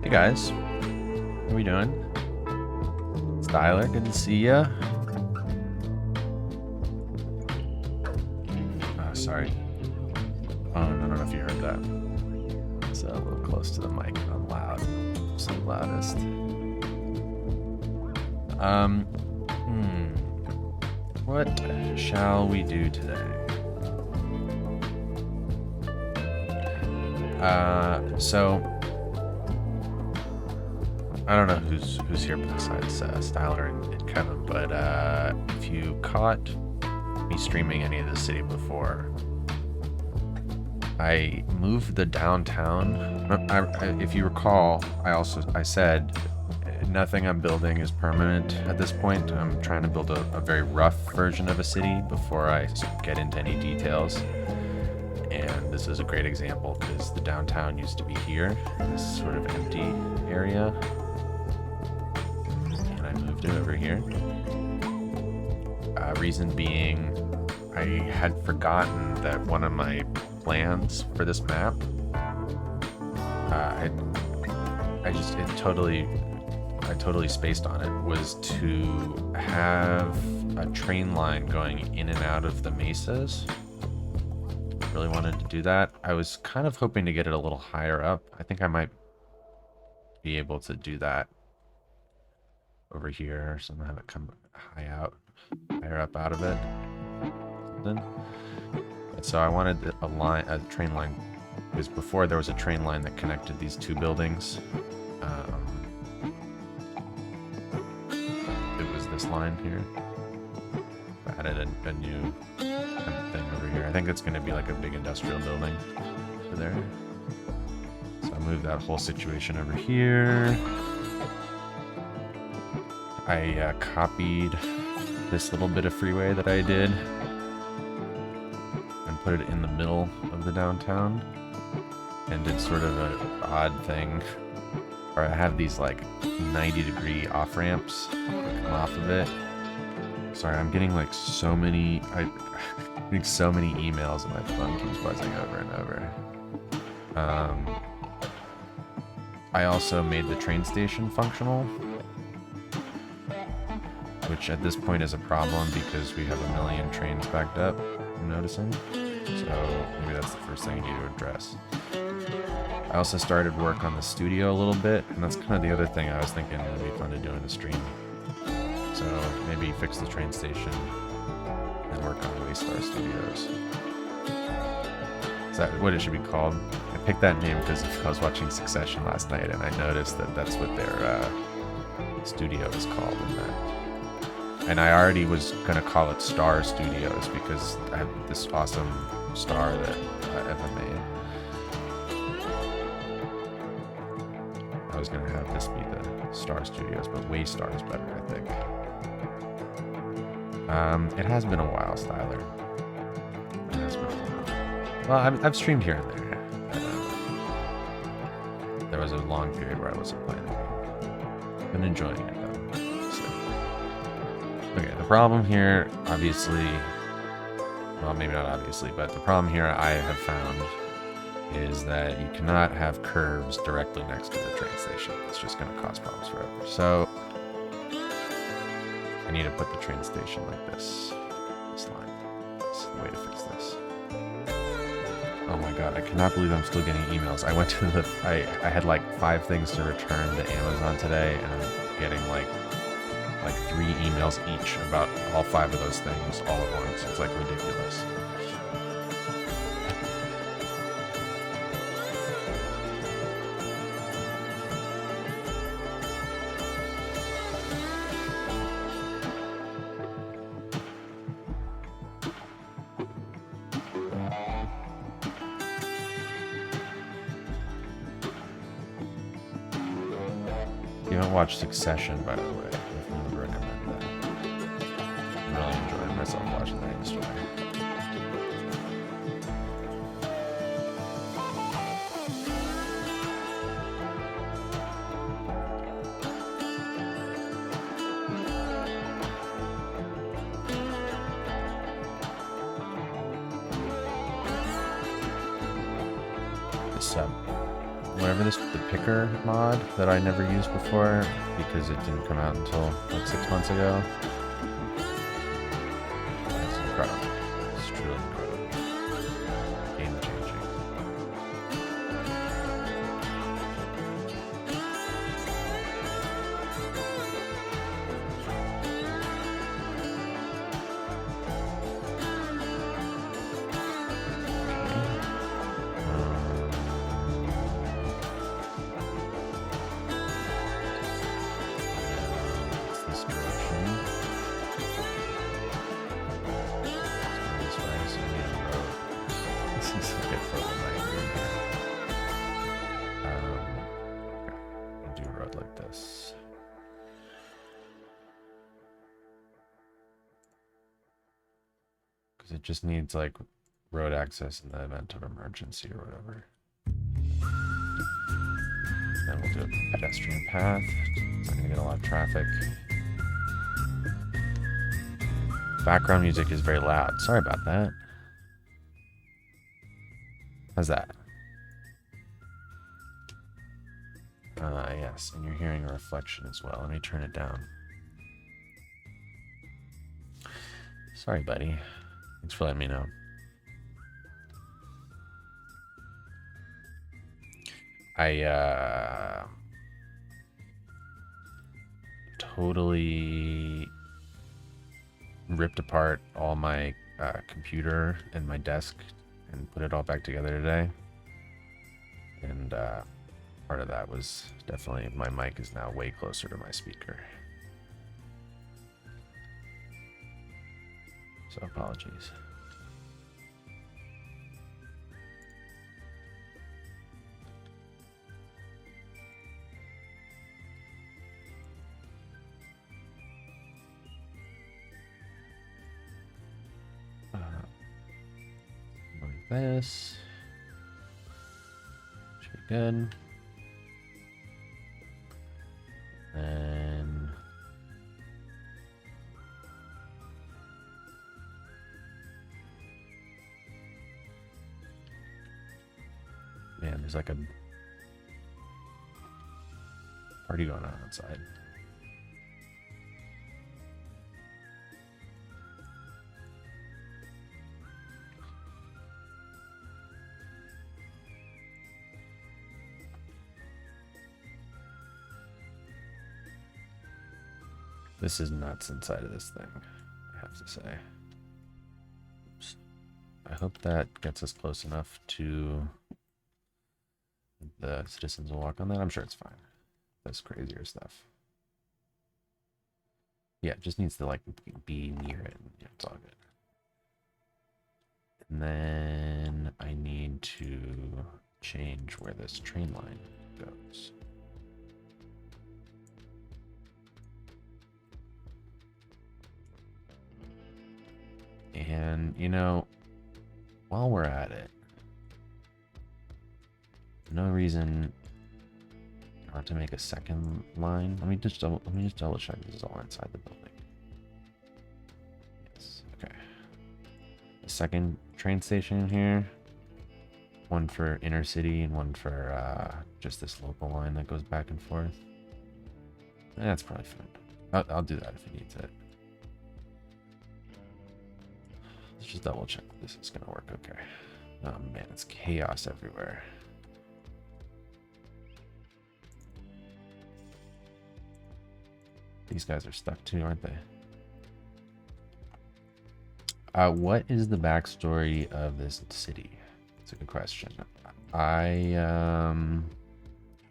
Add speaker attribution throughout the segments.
Speaker 1: Hey guys, how we doing? It's Tyler, good to see ya. Oh, sorry. Oh, I don't know if you heard that. It's a little close to the mic. I'm loud. It's the loudest. What shall we do today? So I don't know who's here besides Styler and Kevin, but if you caught me streaming any of the city before, I moved the downtown. If you recall, I said nothing I'm building is permanent at this point. I'm trying to build a very rough version of a city before I get into any details. And this is a great example because the downtown used to be here, this sort of empty area. And I moved it over here. Reason being, I had forgotten that one of my plans for this map, I totally spaced on it, was to have a train line going in and out of the mesas. Really wanted to do that. I was kind of hoping to get it a little higher up. I think I might be able to do that over here or something, have it come higher up out of it. And so I wanted a train line, because before there was a train line that connected these two buildings. It was this line here. I added a new kind of thing over here. I think it's going to be like a big industrial building over there. So I moved that whole situation over here. I copied this little bit of freeway that I did and put it in the middle of the downtown, and did sort of an odd thing where I have these like 90-degree off ramps that come off of it. Sorry, I'm getting like so many emails and my phone keeps buzzing over and over. I also made the train station functional, which at this point is a problem because we have a million trains backed up, I'm noticing. So maybe that's the first thing I need to address. I also started work on the studio a little bit, and that's kind of the other thing I was thinking would be fun to do in a stream. So maybe fix the train station and work on Waystar Studios. Is that what it should be called? I picked that name because I was watching Succession last night, and I noticed that that's what their studio is called in that. And I already was going to call it Star Studios because I have this awesome star that Eva made. I was going to have this be the Star Studios, but Waystar is better, I think. It has been a while, Styler. It has been a while. Well, I've streamed here and there. There was a long period where I wasn't playing it. Been enjoying it though. So. Okay, the problem here, obviously, well, maybe not obviously, but the problem here I have found is that you cannot have curves directly next to the train station. It's just going to cause problems forever. So I need to put the train station like this. This line. That's the way to fix this. Oh my god, I cannot believe I'm still getting emails. I went to I had like 5 things to return to Amazon today, and I'm getting like 3 emails each about all 5 of those things all at once. It's like ridiculous. If you haven't watched Succession, by the way, I would recommend that. I'm really enjoying myself watching that story. whatever the picker mod that I never used before because it didn't come out until like 6 months ago. That's incredible. It's truly incredible. Game changing. It just needs like road access in the event of emergency or whatever. Then we'll do a pedestrian path. It's not gonna get a lot of traffic. Background music is very loud. Sorry about that. How's that? Yes, and you're hearing a reflection as well. Let me turn it down. Sorry, buddy. Thanks for letting me know. I totally ripped apart all my computer and my desk and put it all back together today. And part of that was definitely my mic is now way closer to my speaker. So apologies. Like this. Should be good. And man, there's like a party going on outside. This is nuts inside of this thing, I have to say. Oops. I hope that gets us close enough to the citizens will walk on that. I'm sure it's fine. That's crazier stuff. Yeah, it just needs to like be near it. Yeah, it's all good. And then I need to change where this train line goes. And, you know, while we're at it, no reason not to make a second line. Let me just double check this is all inside the building. Yes, okay. A second train station here. One for inner city and one for just this local line that goes back and forth. That's probably fine. I'll do that if it needs it. Let's just double check this is gonna work okay. Oh man, it's chaos everywhere. These guys are stuck too, aren't they? What is the backstory of this city? It's a good question. I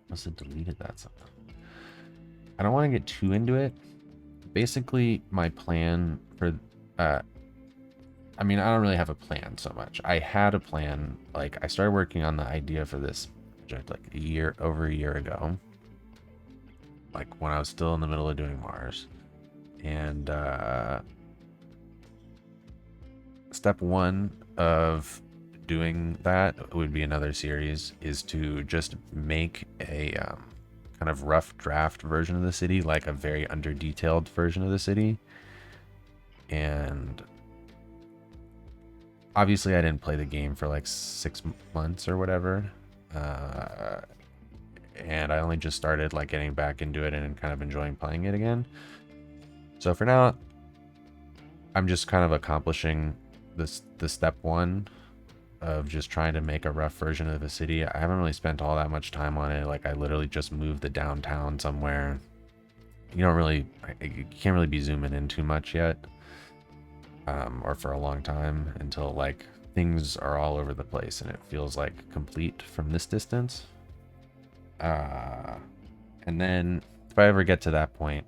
Speaker 1: must have deleted that somehow. I don't want to get too into it. Basically, my plan for I mean, I don't really have a plan so much. I had a plan. Like, I started working on the idea for this project like over a year ago. Like when I was still in the middle of doing Mars. And step one of doing that would be another series is to just make a kind of rough draft version of the city, like a very under detailed version of the city. And obviously I didn't play the game for like 6 months or whatever. and I only just started like getting back into it and kind of enjoying playing it again. So for now, I'm just kind of accomplishing the step one of just trying to make a rough version of the city. I haven't really spent all that much time on it. Like I literally just moved the downtown somewhere. You don't really, you can't really be zooming in too much yet, or for a long time, until like things are all over the place and it feels like complete from this distance. And then if I ever get to that point,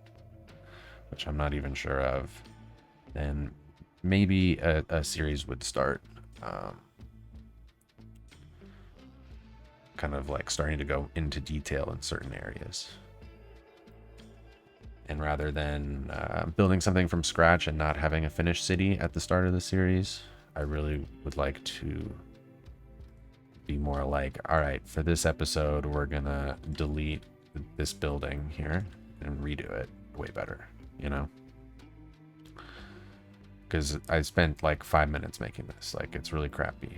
Speaker 1: which I'm not even sure of, then maybe a series would start. Kind of like starting to go into detail in certain areas. And rather than building something from scratch and not having a finished city at the start of the series, I really would like to be more like, all right, for this episode, we're gonna delete this building here and redo it way better, you know? Because I spent like 5 minutes making this. Like, it's really crappy.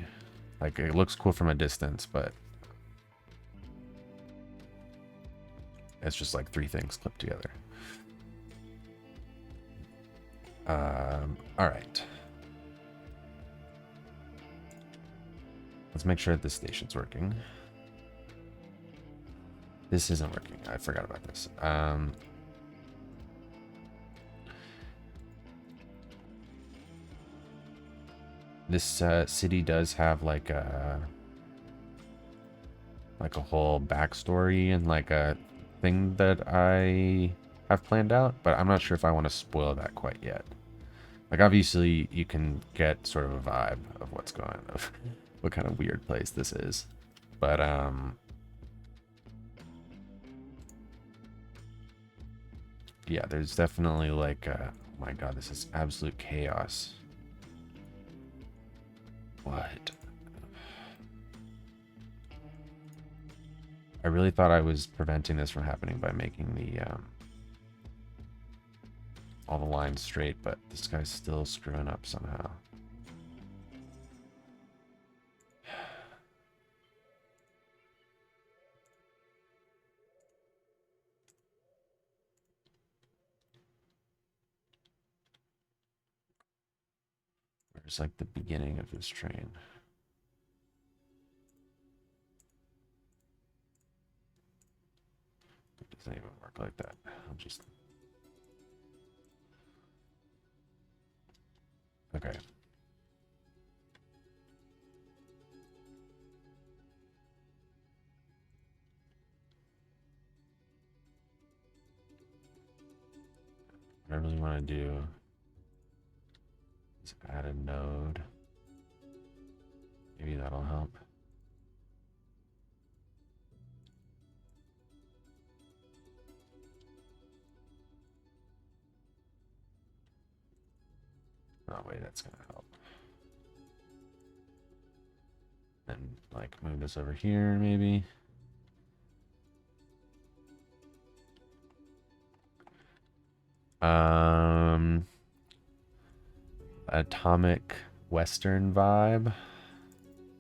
Speaker 1: Like, it looks cool from a distance, but it's just like 3 things clipped together. All right. Let's make sure that this station's working. This isn't working. I forgot about this. This city does have like a whole backstory and like a thing that I have planned out, but I'm not sure if I want to spoil that quite yet. Like obviously you can get sort of a vibe of what's going on, of what kind of weird place this is. But yeah, there's definitely like oh my god, this is absolute chaos. What? I really thought I was preventing this from happening by making the all the lines straight, but this guy's still screwing up somehow. Where's like the beginning of this train? It doesn't even work like that. I'll just... Okay. What I really want to do is add a node. Maybe that'll help. Oh wait, that's gonna help. And like move this over here maybe. Atomic Western vibe.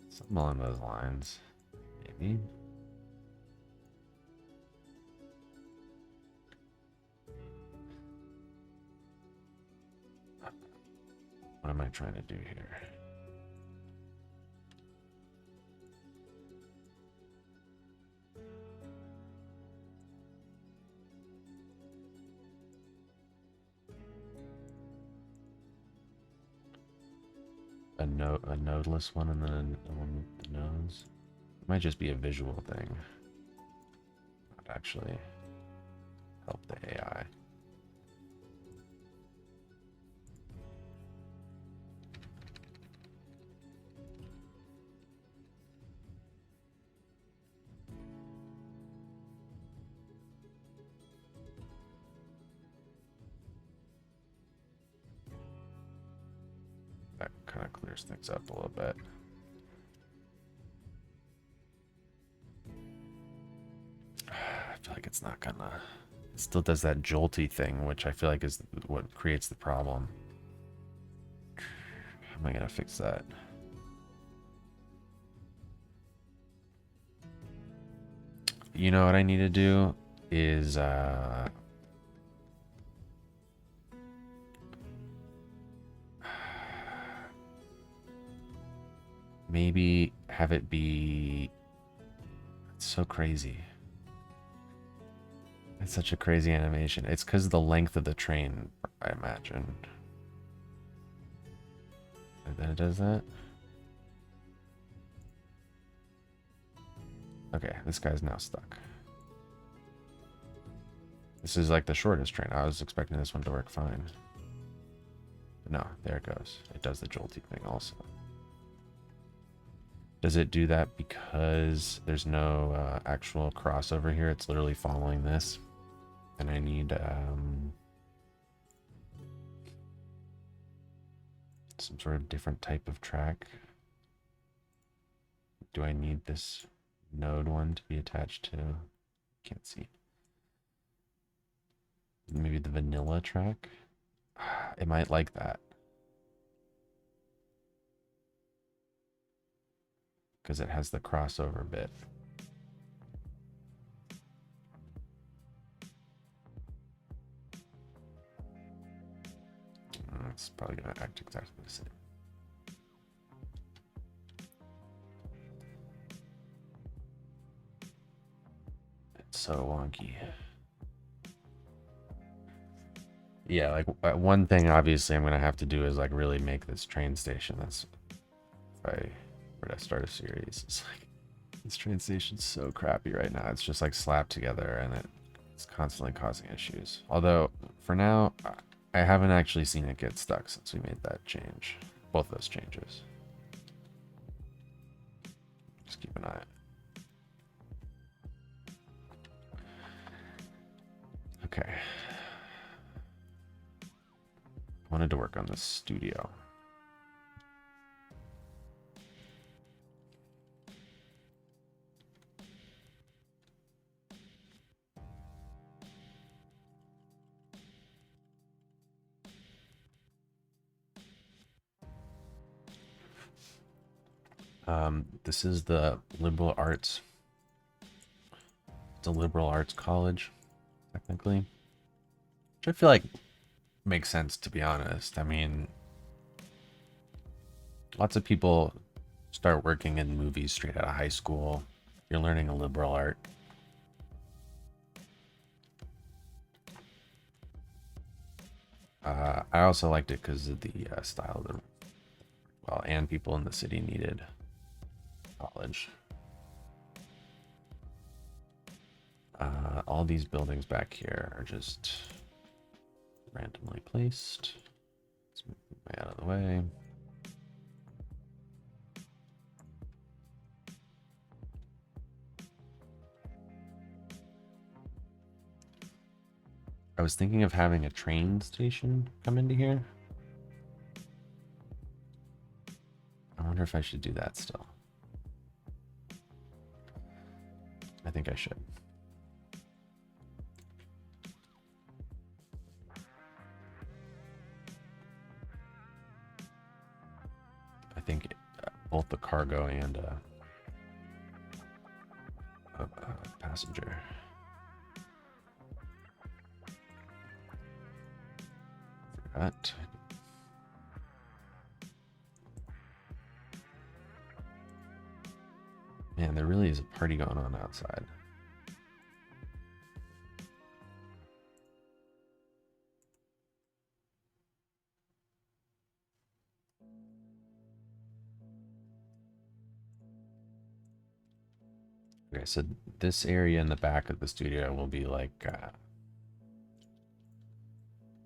Speaker 1: Something along those lines. Maybe. What am I trying to do here? A nodeless one and then the one with the nose. It might just be a visual thing. Not actually help the AI. That kind of clears things up a little bit. I feel like it's not gonna... It still does that jolty thing, which I feel like is what creates the problem. How am I gonna fix that? You know what I need to do is maybe have it be... It's so crazy. It's such a crazy animation. It's because of the length of the train, I imagine. And then it does that. Okay, this guy's now stuck. This is like the shortest train. I was expecting this one to work fine. But no, there it goes. It does the jolty thing also. Does it do that because there's no actual crossover here? It's literally following this. And I need some sort of different type of track. Do I need this node one to be attached to? Can't see. Maybe the vanilla track? It might like that. Because it has the crossover bit. It's probably going to act exactly the same. It's so wonky. Yeah, like one thing obviously I'm going to have to do is like really make this train station. That's if I were to start a series. It's like this train station's so crappy right now. It's just like slapped together and it's constantly causing issues. Although for now, I haven't actually seen it get stuck since we made that change. Both those changes. Just keep an eye. Okay. I wanted to work on this studio. This is the liberal arts. It's a liberal arts college, technically. Which I feel like makes sense, to be honest. I mean, lots of people start working in movies straight out of high school. You're learning a liberal art. I also liked it because of the style of the... Well, and people in the city needed college. All these buildings back here are just randomly placed. Let's move them way out of the way. I was thinking of having a train station come into here. I wonder if I should do that still. I think I should. I think both the cargo and passenger. Forgot. Man, there really is a party going on outside. Okay, so this area in the back of the studio will be like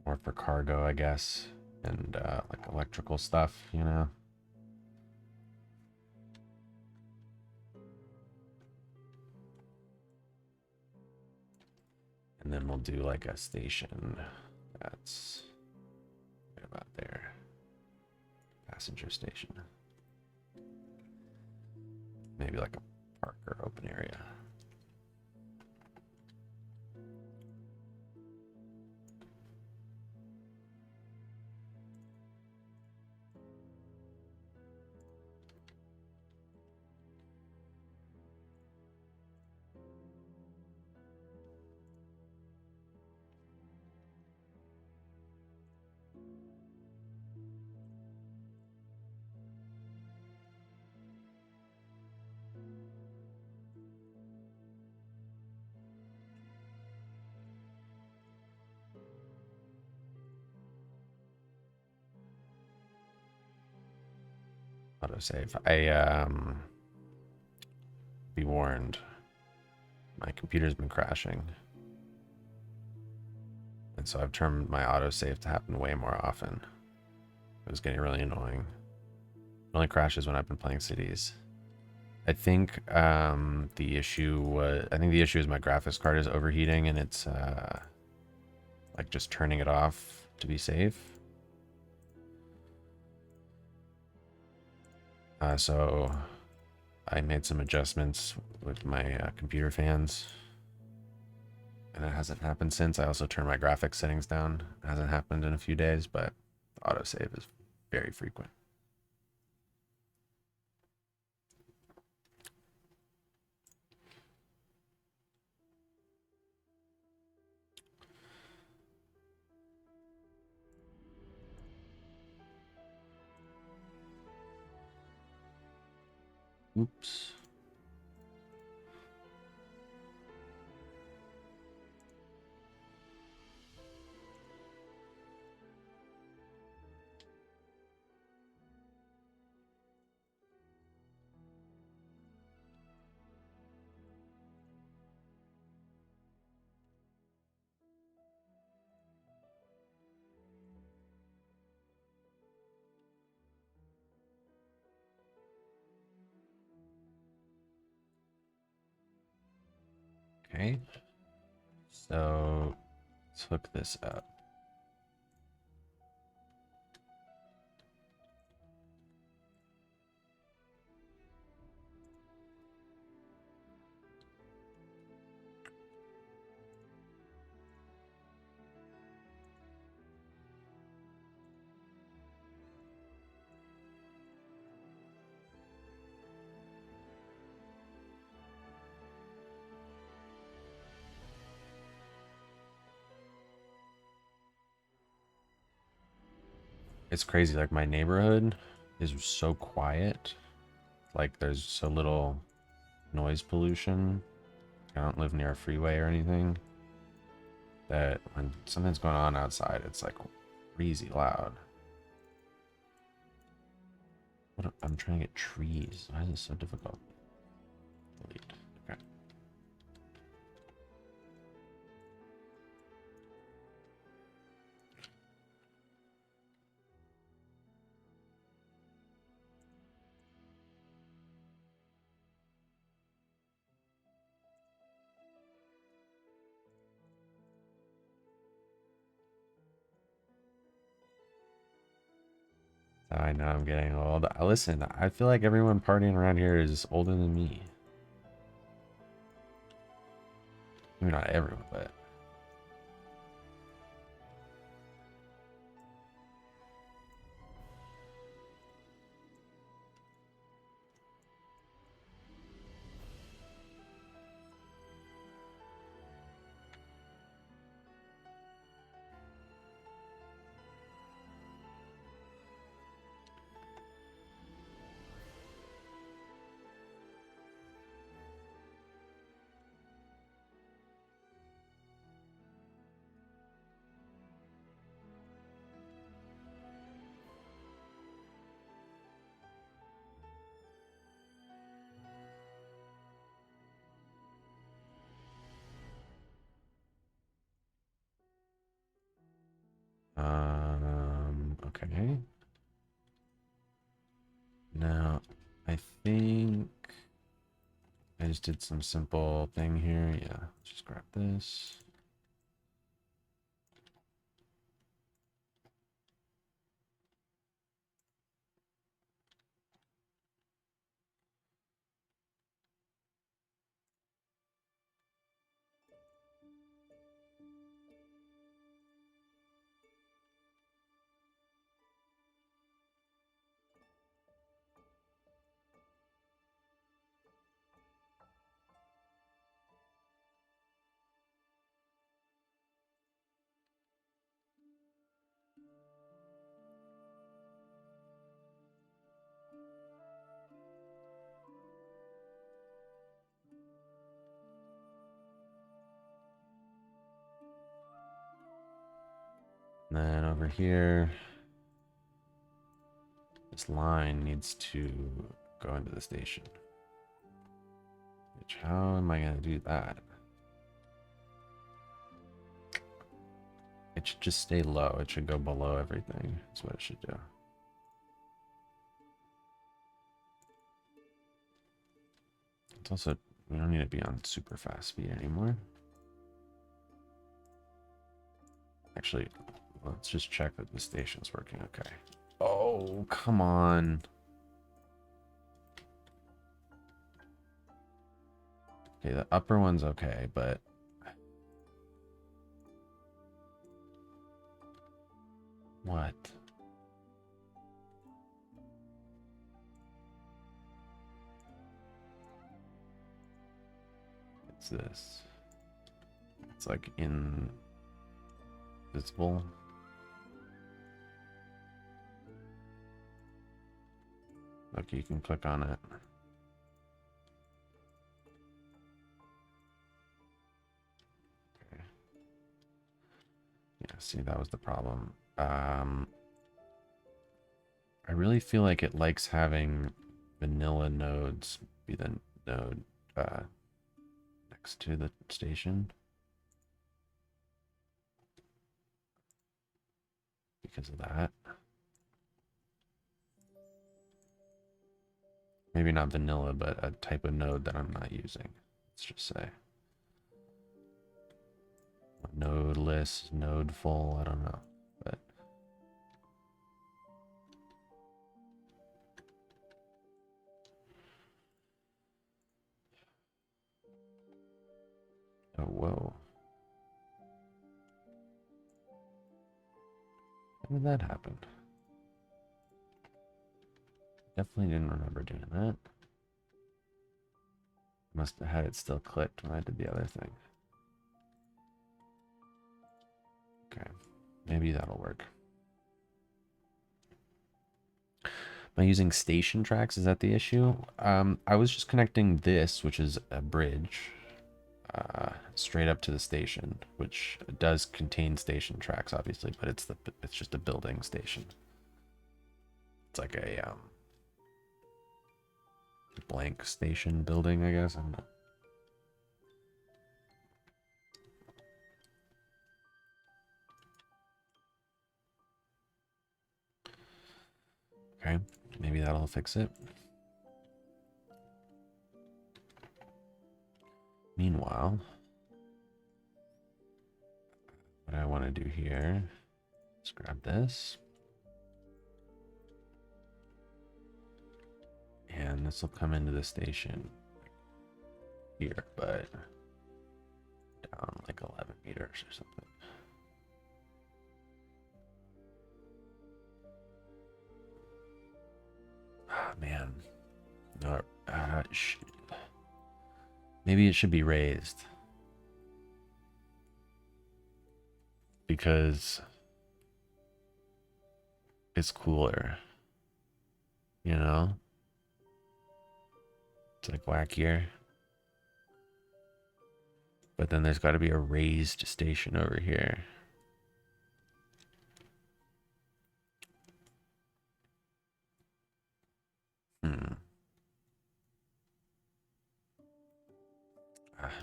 Speaker 1: more for cargo, I guess, and like electrical stuff, you know. And then we'll do like a station that's right about there. Passenger station. Maybe like a park or open area. Autosave. Be warned. My computer's been crashing. And so I've turned my autosave to happen way more often. It was getting really annoying. It only crashes when I've been playing cities. I think the issue is my graphics card is overheating and it's like just turning it off to be safe. So I made some adjustments with my computer fans, and it hasn't happened since. I also turned my graphics settings down. It hasn't happened in a few days, but the autosave is very frequent. Oops. Okay. So let's hook this up. It's crazy. Like my neighborhood is so quiet. Like there's so little noise pollution. I don't live near a freeway or anything. That when something's going on outside, it's like crazy loud. I'm trying to get trees. Why is this so difficult? Delete. Okay. I know I'm getting old. Listen, I feel like everyone partying around here is older than me. Maybe not everyone, but okay. Now, I think I just did some simple thing here. Yeah, just grab this. And then over here, This line needs to go into the station. Which, how am I going to do that? It should just stay low. It should go below everything. That's what it should do. It's also, we don't need to be on super fast speed anymore. Actually, let's just check that the station's working okay. Oh, come on. Okay, the upper one's okay, but what? What's this? It's like invisible. Look, you can click on it. Okay. Yeah, see, that was the problem. I really feel like it likes having vanilla nodes be the node next to the station. Because of that. Maybe not vanilla, but a type of node that I'm not using. Let's just say. Node list, node full, I don't know. But oh, whoa. How did that happen? Definitely didn't remember doing that. Must have had it still clicked when I did the other thing. Okay, maybe that'll work. Am I using station tracks? Is that the issue? I was just connecting this, which is a bridge, straight up to the station, which does contain station tracks, obviously, but it's just a building station. It's like a blank station building, I guess. I'm not. Okay, maybe that'll fix it. Meanwhile, what I want to do here is grab this. And this will come into the station here, but down like 11 meters or something. Ah, man. No, maybe it should be raised. Because it's cooler. You know? It's like wackier. But then there's got to be a raised station over here.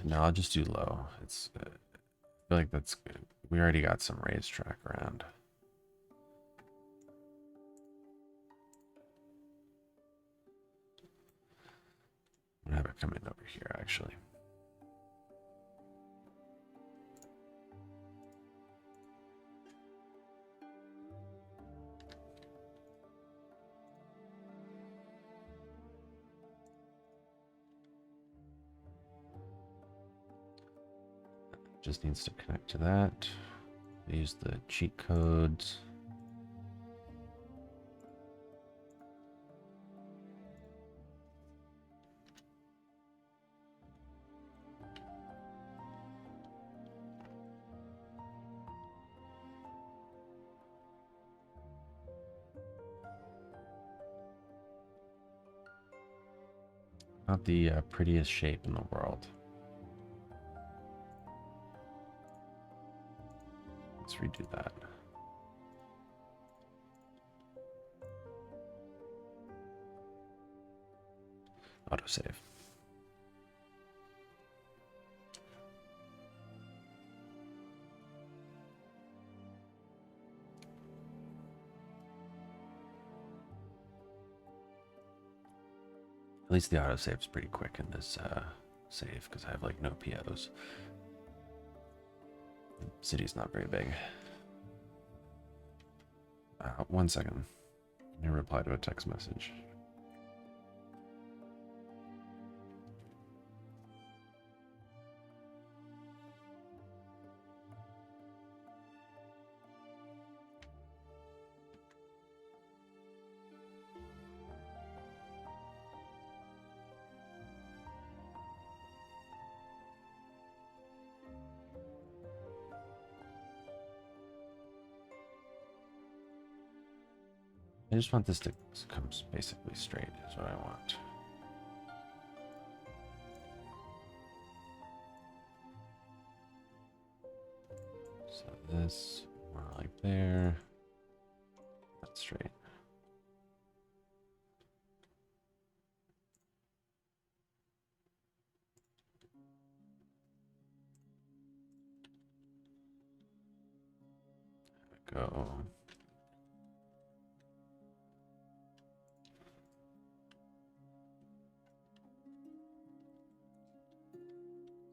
Speaker 1: No, I'll just do low. It's I feel like that's good. We already got some raised track around. I'm gonna have it come in over here, actually. Just needs to connect to that. Use the cheat codes. Not the prettiest shape in the world. Let's redo that. autosave. At least the autosave's pretty quick in this save because I have like no POs. The city's not very big. 1 second. Let me reply to a text message. I just want this to come basically straight is what I want. So this more like there. That's straight. There we go.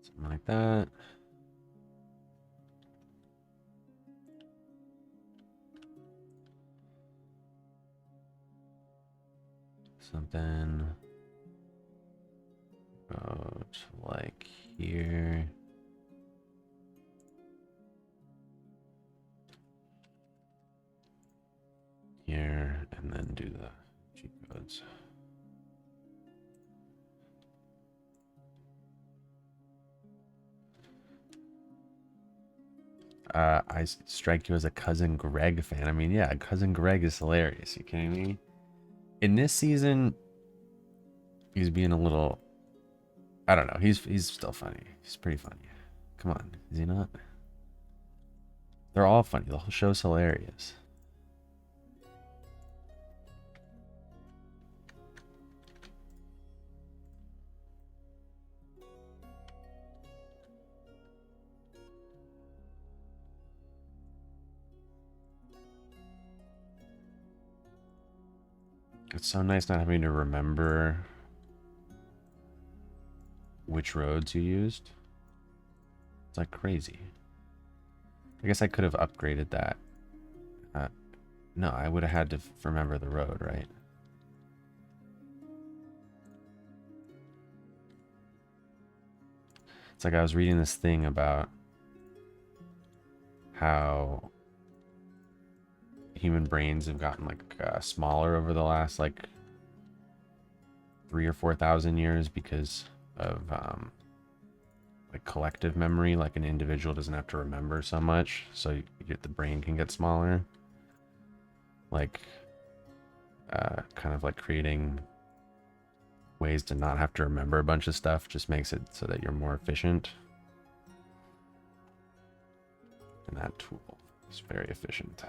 Speaker 1: Something like that. Something about like here. Here, and then do the G codes. I strike you as a Cousin Greg fan. I mean, yeah, Cousin Greg is hilarious. You kidding me? In this season, he's being a little, I don't know. He's still funny. He's pretty funny. Come on, is he not? They're all funny. The whole show's hilarious. It's so nice not having to remember which roads you used. It's like crazy. I guess I could have upgraded that. No, I would have had to remember the road, right? It's like I was reading this thing about how human brains have gotten like smaller over the last like 3,000 or 4,000 years because of like collective memory. Like an individual doesn't have to remember so much, so the brain can get smaller. Like kind of like creating ways to not have to remember a bunch of stuff just makes it so that you're more efficient. And that tool is very efficient.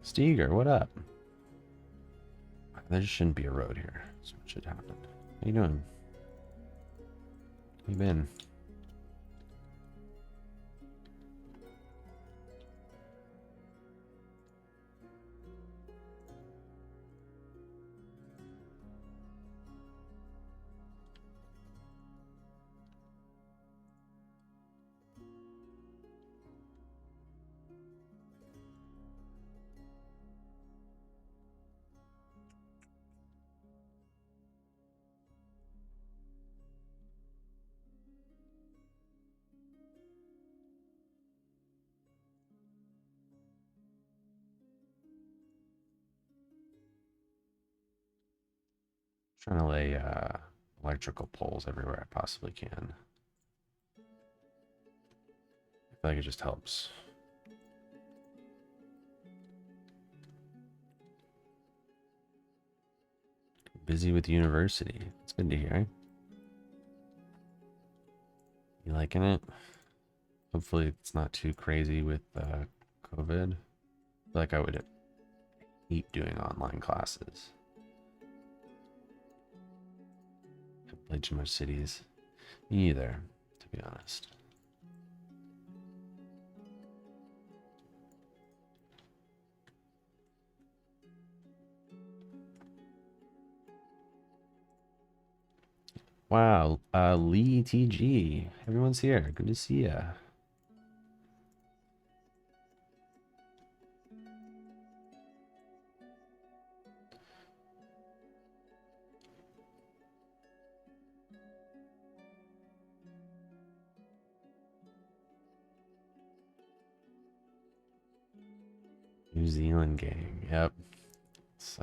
Speaker 1: Steger, what up? There just shouldn't be a road here. So what should happen? How you doing? How you been? Trying to lay electrical poles everywhere I possibly can. I feel like it just helps. Busy with university. It's good to hear. You liking it? Hopefully it's not too crazy with COVID. I feel like I would hate doing online classes. I've played too much cities. Me either, to be honest. Wow, Lee TG. Everyone's here. Good to see ya. New Zealand gang. Yep. It's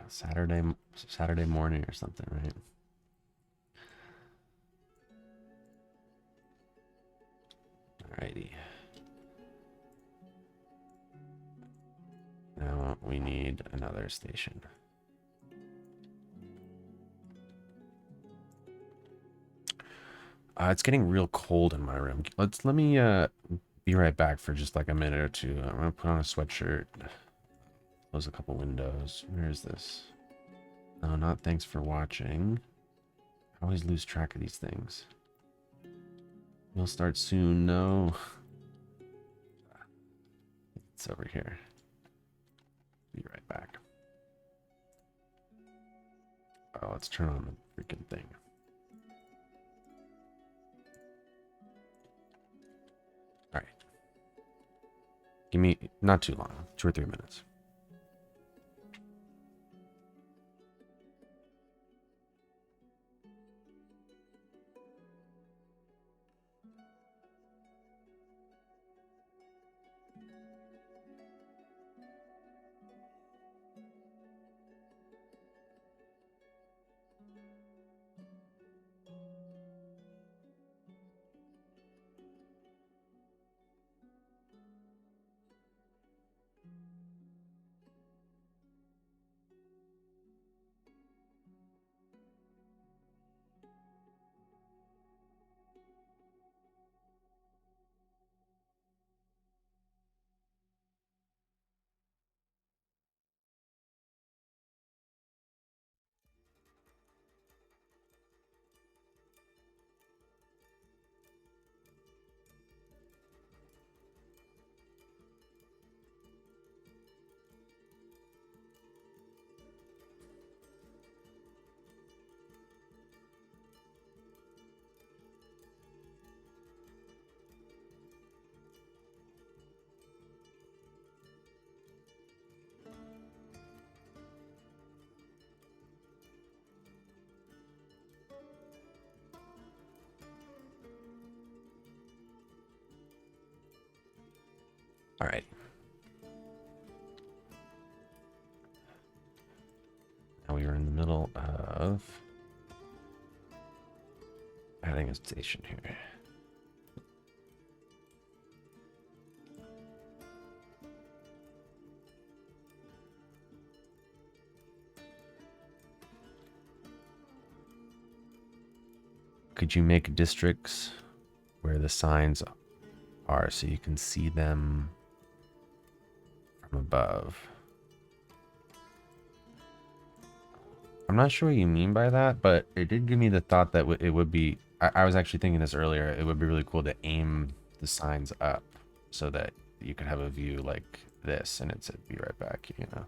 Speaker 1: Saturday morning or something, right? Alrighty. Now we need another station. It's getting real cold in my room. Let me be right back for just like a minute or two. I'm gonna put on a sweatshirt. Close a couple windows. Where is this? No, not thanks for watching. I always lose track of these things. We'll start soon. No. It's over here. Be right back. Oh, let's turn on the freaking thing. All right. Give me not too long, 2 or 3 minutes. All right. Now we are in the middle of adding a station here. Could you make districts where the signs are so you can see them from above? I'm not sure what you mean by that, but it did give me the thought that it would be, I was actually thinking this earlier, it would be really cool to aim the signs up so that you could have a view like this and it said be right back, you know.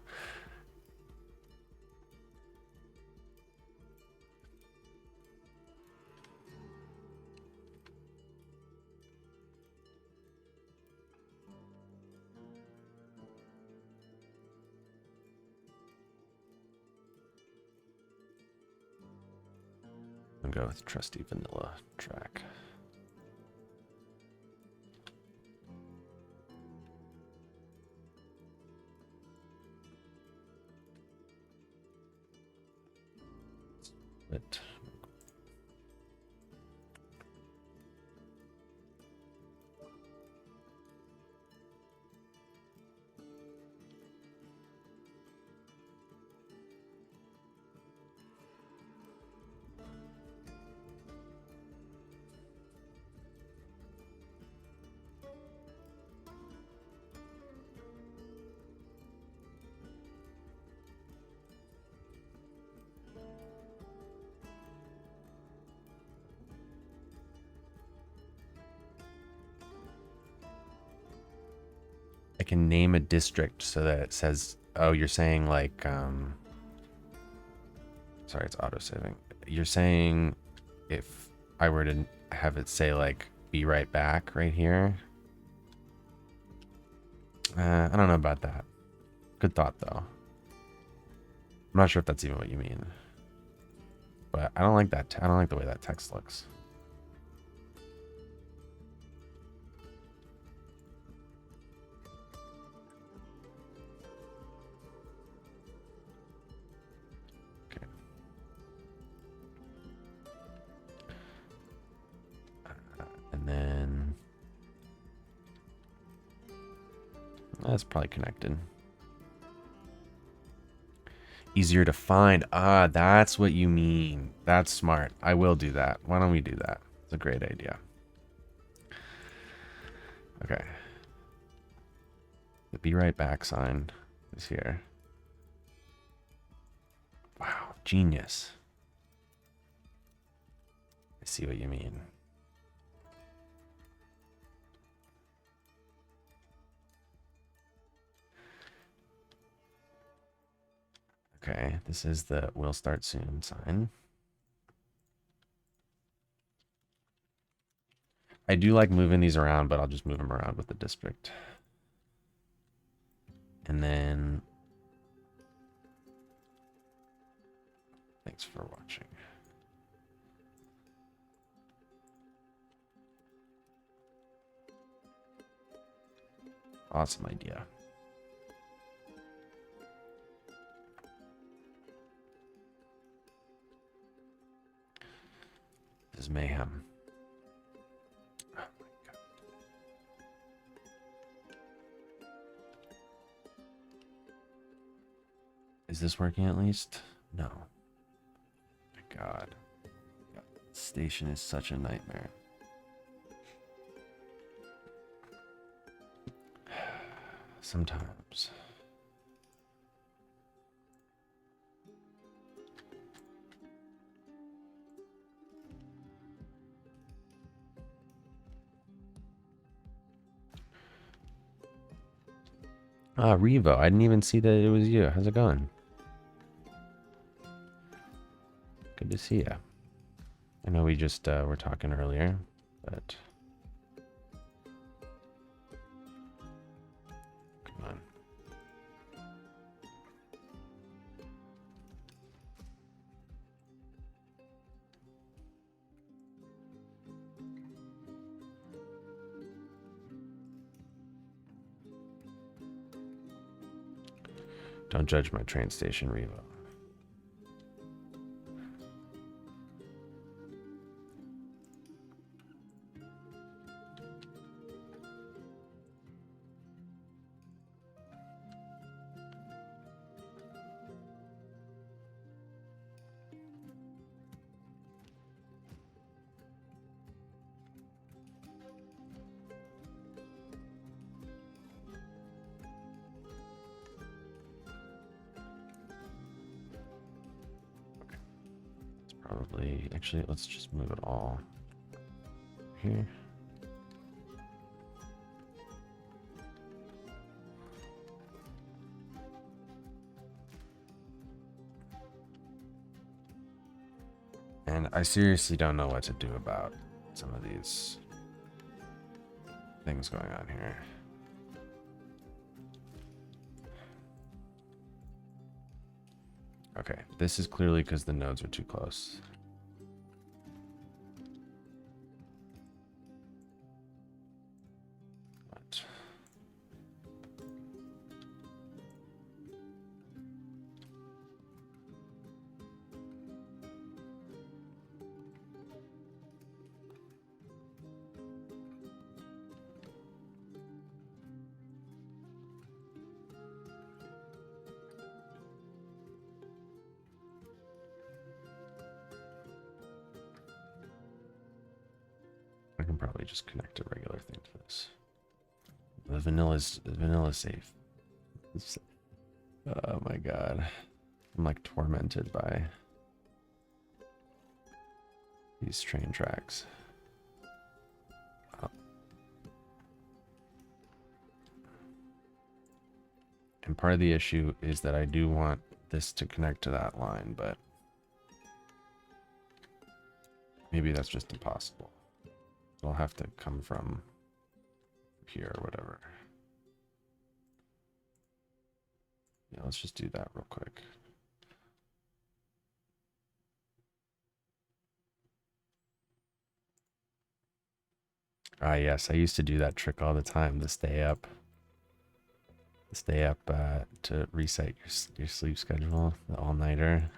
Speaker 1: I'll go with trusty vanilla track. But can name a district so that it says, oh, you're saying like, sorry, it's auto-saving. You're saying if I were to have it say like, be right back right here. I don't know about that. Good thought though. I'm not sure if that's even what you mean. But I don't like that. I don't like the way that text looks. Okay. And then that's probably connected. Easier to find. Ah, that's what you mean. That's smart. I will do that. Why don't we do that? It's a great idea. Okay. The be right back sign is here. Wow, genius. I see what you mean. Okay, this is the "will start soon" sign. I do like moving these around, but I'll just move them around with the district. And then, thanks for watching. Awesome idea. This is mayhem. Oh my God. Is this working at least? No. My God. This station is such a nightmare. Sometimes. Ah, Revo. I didn't even see that it was you. How's it going? Good to see you. I know we just were talking earlier, but come on. Don't judge my train station, Revo. Probably, actually, let's just move it all here. And I seriously don't know what to do about some of these things going on here. Okay, this is clearly because the nodes are too close. But I can probably just connect a regular thing to this. The vanilla's safe. Oh my God. I'm like tormented by these train tracks. Oh. And part of the issue is that I do want this to connect to that line, but maybe that's just impossible. It'll have to come from here or whatever. Yeah, let's just do that real quick. Ah, yes, I used to do that trick all the time to stay up. To reset your sleep schedule, the all-nighter.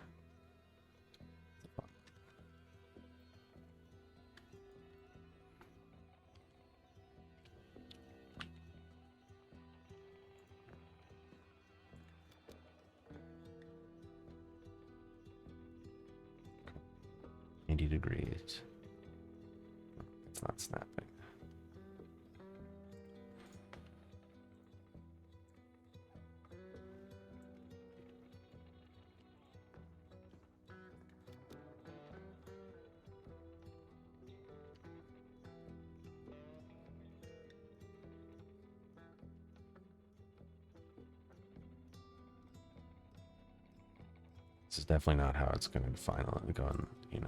Speaker 1: Degrees. It's not snapping. This is definitely not how it's going to finally go, you know.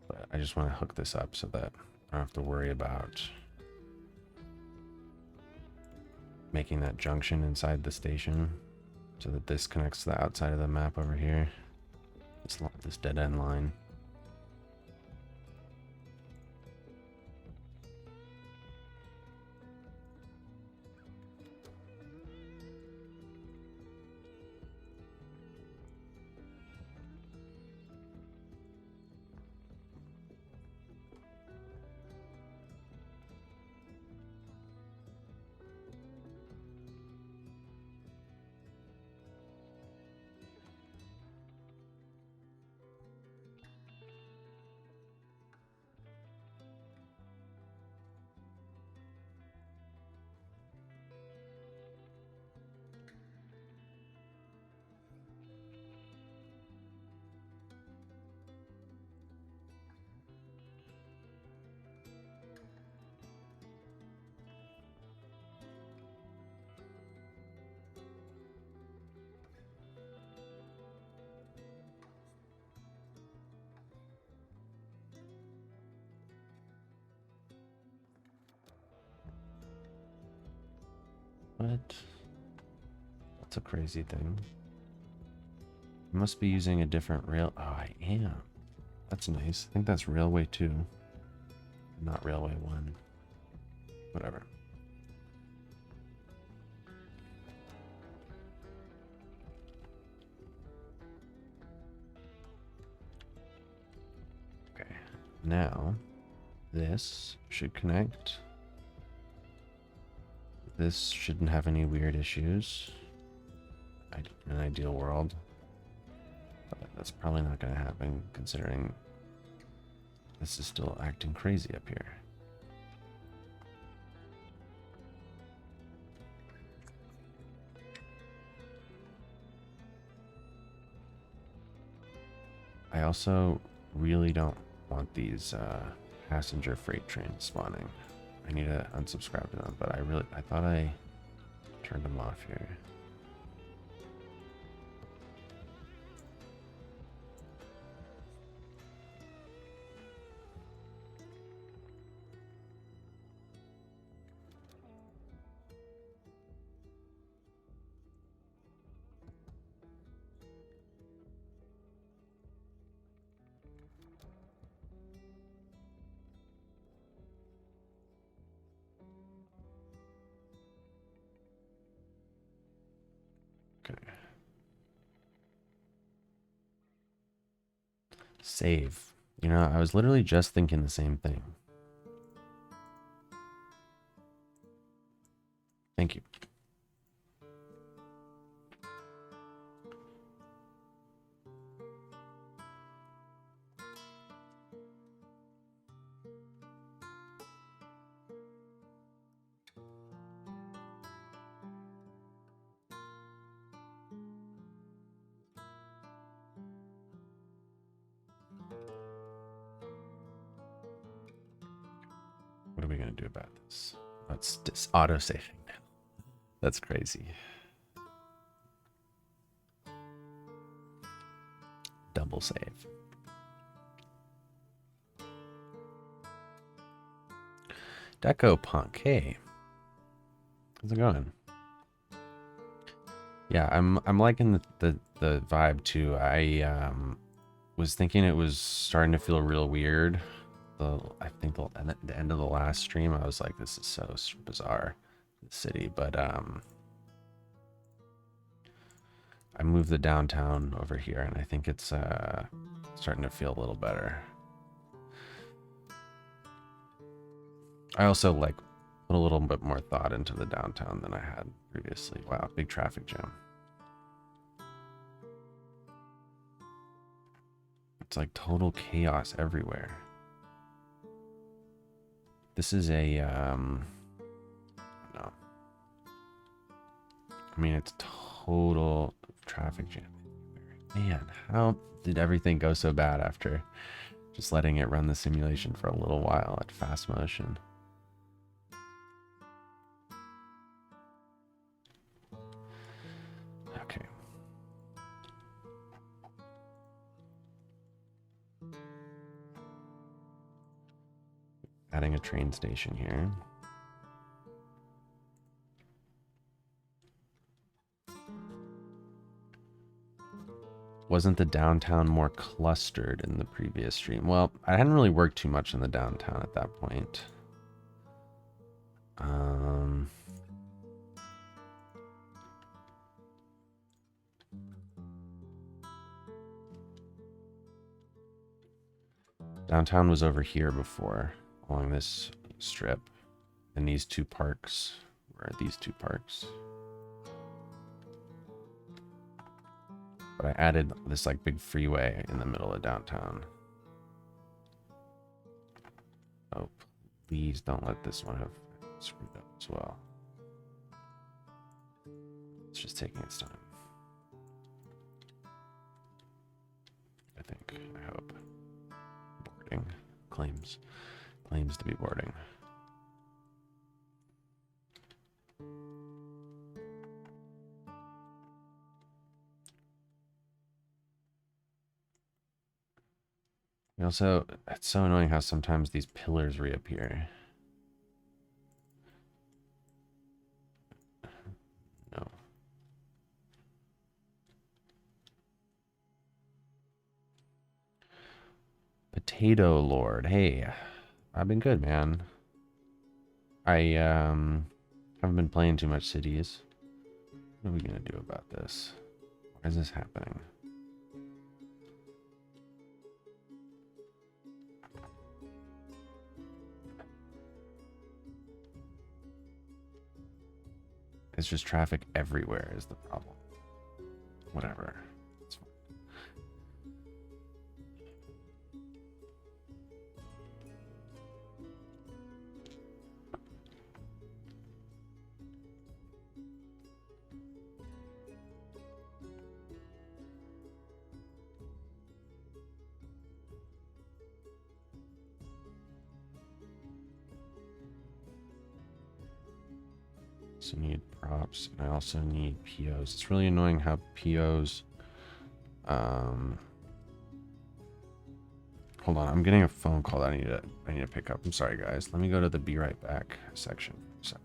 Speaker 1: But I just want to hook this up so that I don't have to worry about making that junction inside the station, so that this connects to the outside of the map over here. This dead end line. What? That's a crazy thing. I must be using a different rail. Oh, I am. That's nice. I think that's Railway 2, not Railway 1. Whatever. Okay. Now, this should connect. This shouldn't have any weird issues in an ideal world, but that's probably not going to happen considering this is still acting crazy up here. I also really don't want these passenger freight trains spawning. I need to unsubscribe to them, but I thought I turned them off here. Save. You know, I was literally just thinking the same thing. Thank you. What are we going to do about this? It's just auto-saving now. That's crazy. double save. Deco Punk, hey. How's it going? Yeah, I'm liking the vibe too. I was thinking it was starting to feel real weird. I think the end of the last stream, I was like, this is so bizarre, the city. But I moved the downtown over here, and I think it's starting to feel a little better. I also like put a little bit more thought into the downtown than I had previously. Wow, big traffic jam. It's like total chaos everywhere. This is a no. I mean, it's total traffic jam. Man, how did everything go so bad after just letting it run the simulation for a little while at fast motion? Okay. Adding a train station here. Wasn't the downtown more clustered in the previous stream? Well, I hadn't really worked too much in the downtown at that point. Downtown was over here before, along this strip. And these two parks were these two parks. But I added this like big freeway in the middle of downtown. Oh, please don't let this one have screwed up as well. It's just taking its time. I think, I hope. Boarding. Claims to be boarding. Also, it's so annoying how sometimes these pillars reappear. No. Potato Lord. Hey, I've been good, man. I haven't been playing too much cities. What are we gonna do about this? Why is this happening? It's just traffic everywhere is the problem. Whatever. It's fine. So need props, and I also need POs. It's really annoying how POs. Hold on, I'm getting a phone call that I need to pick up. I'm sorry, guys. Let me go to the be right back section for a second.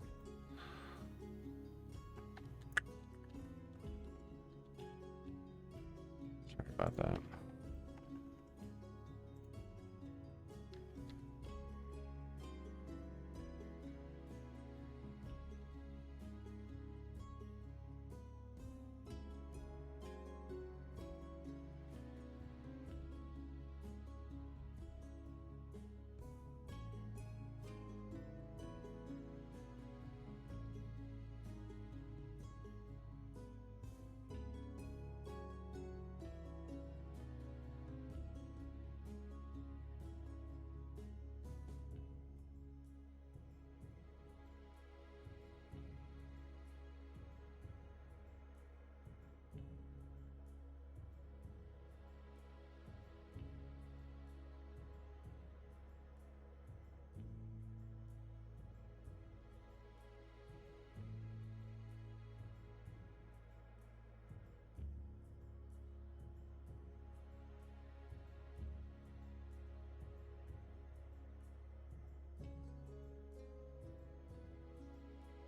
Speaker 1: Sorry about that.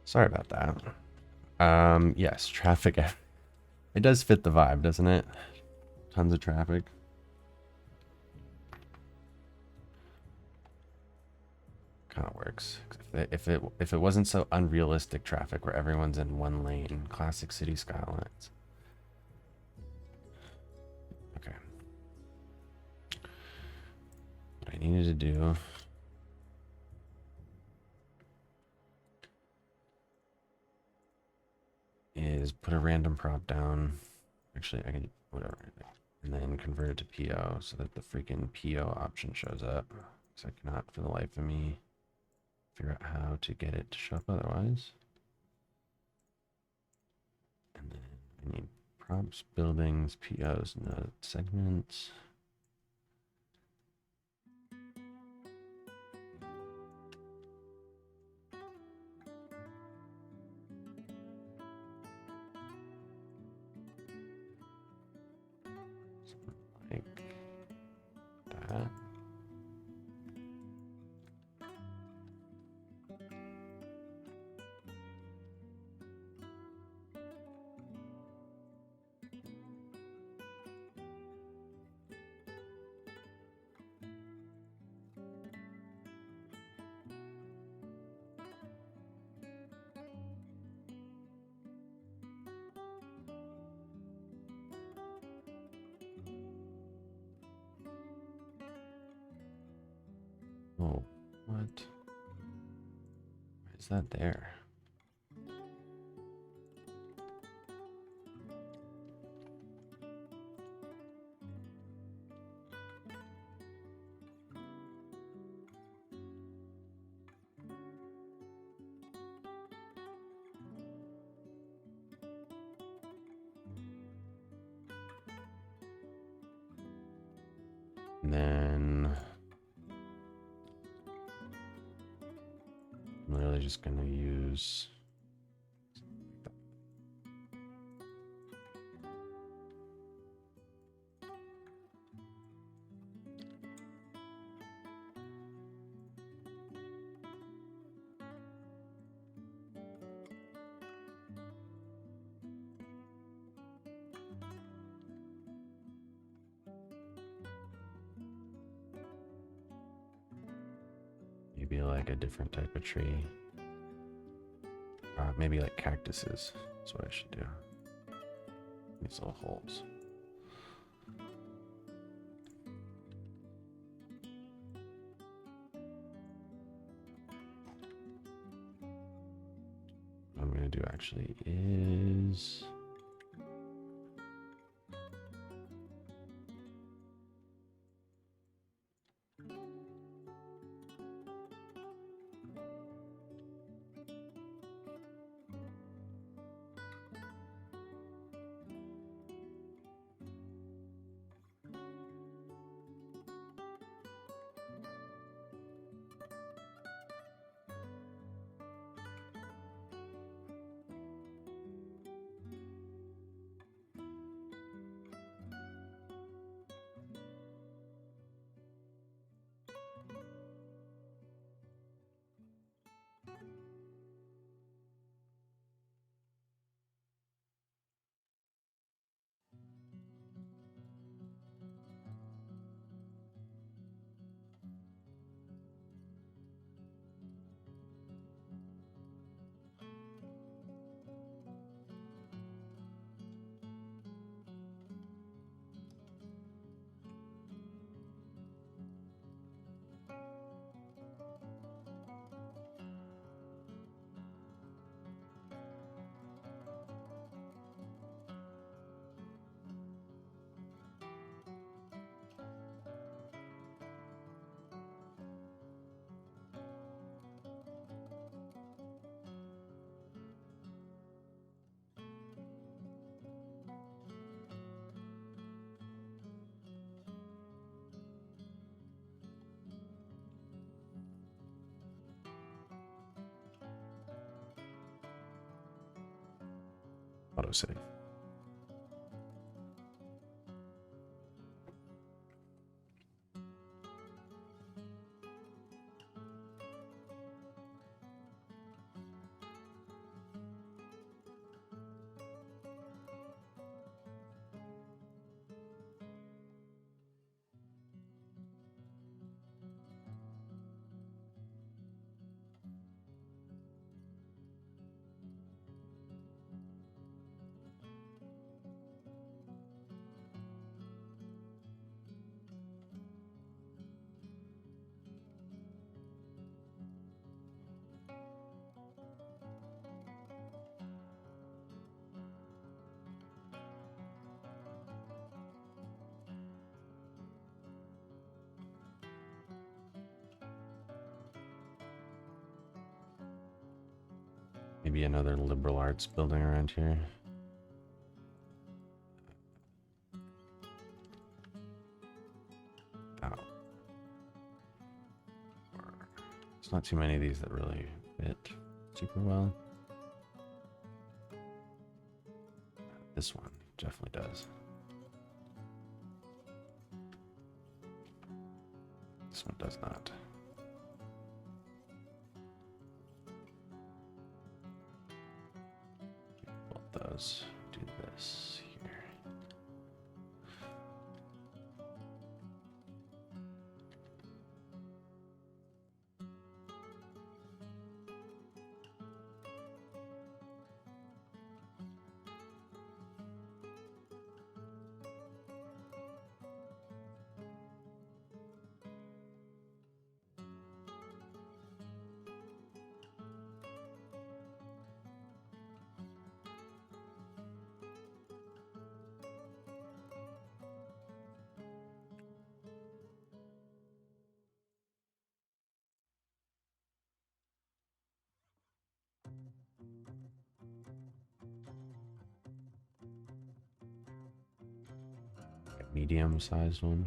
Speaker 1: Sorry about that. Yes, traffic. It does fit the vibe, doesn't it? Tons of traffic. Kind of works. If it wasn't so unrealistic traffic where everyone's in one lane, classic city skylines. Okay. What I needed to do is put a random prop down. Actually, I can whatever, and then convert it to PO so that the freaking PO option shows up. So I cannot, for the life of me, figure out how to get it to show up otherwise. And then I need props, buildings, POs, node segments. Like that. Oh, what? Why is that there? And then I'm literally just gonna use maybe like a different type of tree. Maybe like cactuses. That's what I should do. These little holes. What I'm gonna do actually is autosave. Maybe another liberal arts building around here. Oh. There's not too many of these that really fit super well. This one definitely does. This one does not. Both those do this here. Medium-sized one.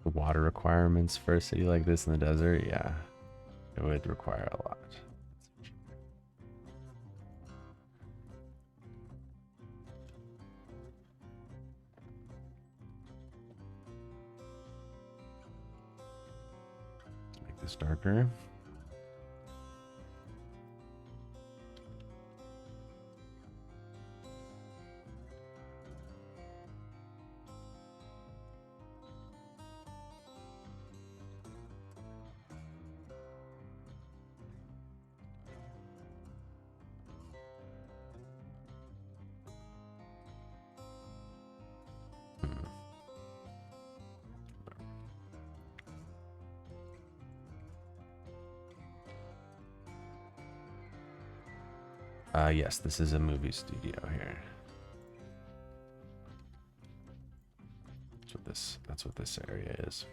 Speaker 1: The water requirements for a city like this in the desert, yeah, it would require a lot. Make this darker. Yes, this is a movie studio here. That's what this area is.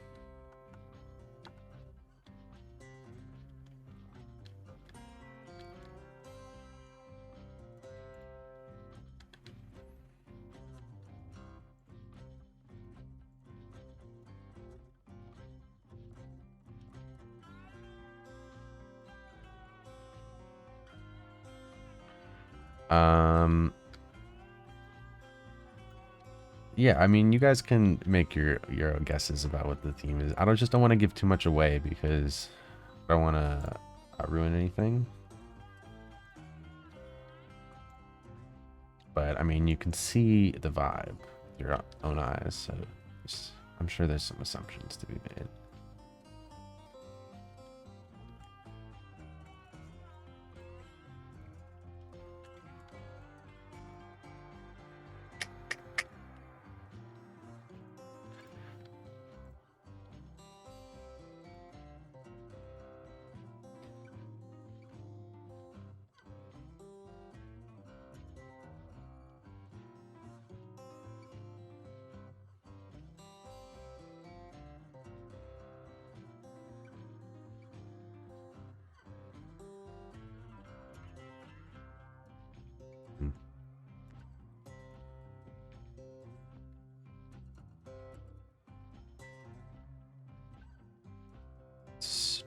Speaker 1: Yeah, I mean, you guys can make your own guesses about what the theme is. I don't want to give too much away because I don't want to ruin anything. But I mean, you can see the vibe with your own eyes, so I'm sure there's some assumptions to be made.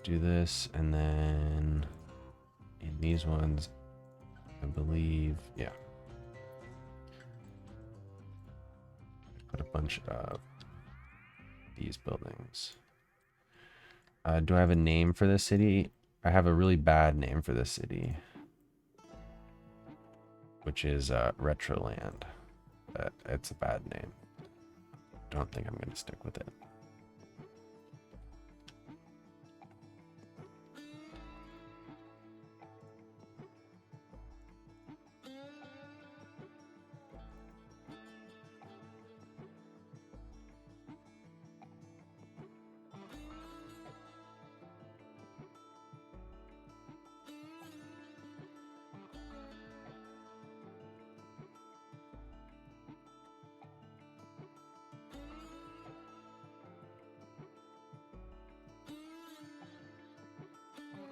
Speaker 1: Do this, and then in these ones, I believe, yeah, put a bunch of these buildings. Do I have a name for this city? I have a really bad name for this city, which is Retroland. It's a bad name. Don't think I'm going to stick with it.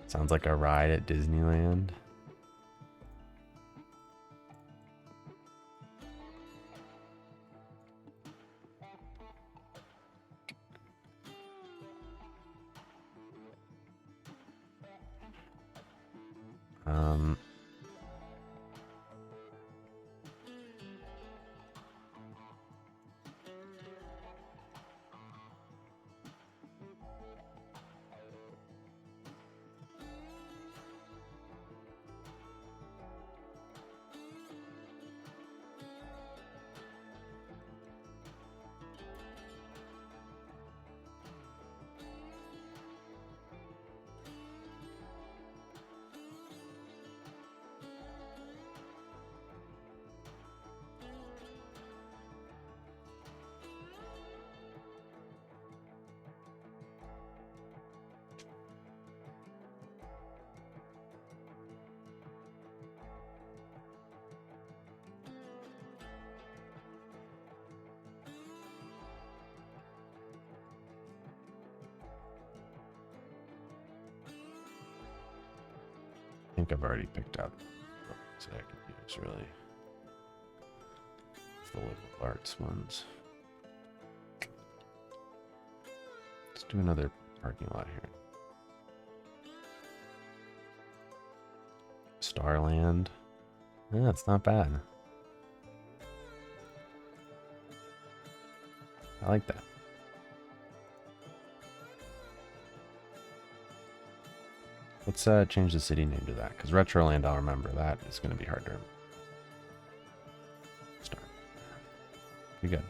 Speaker 1: Sounds like a ride at Disneyland. I think I've already picked out so I could use really the liberal arts ones. Let's do another parking lot here. STARLAND. Yeah, it's not bad. I like that. Let's change the city name to that, because Retroland, I'll remember. That is going to be hard to start. Pretty good.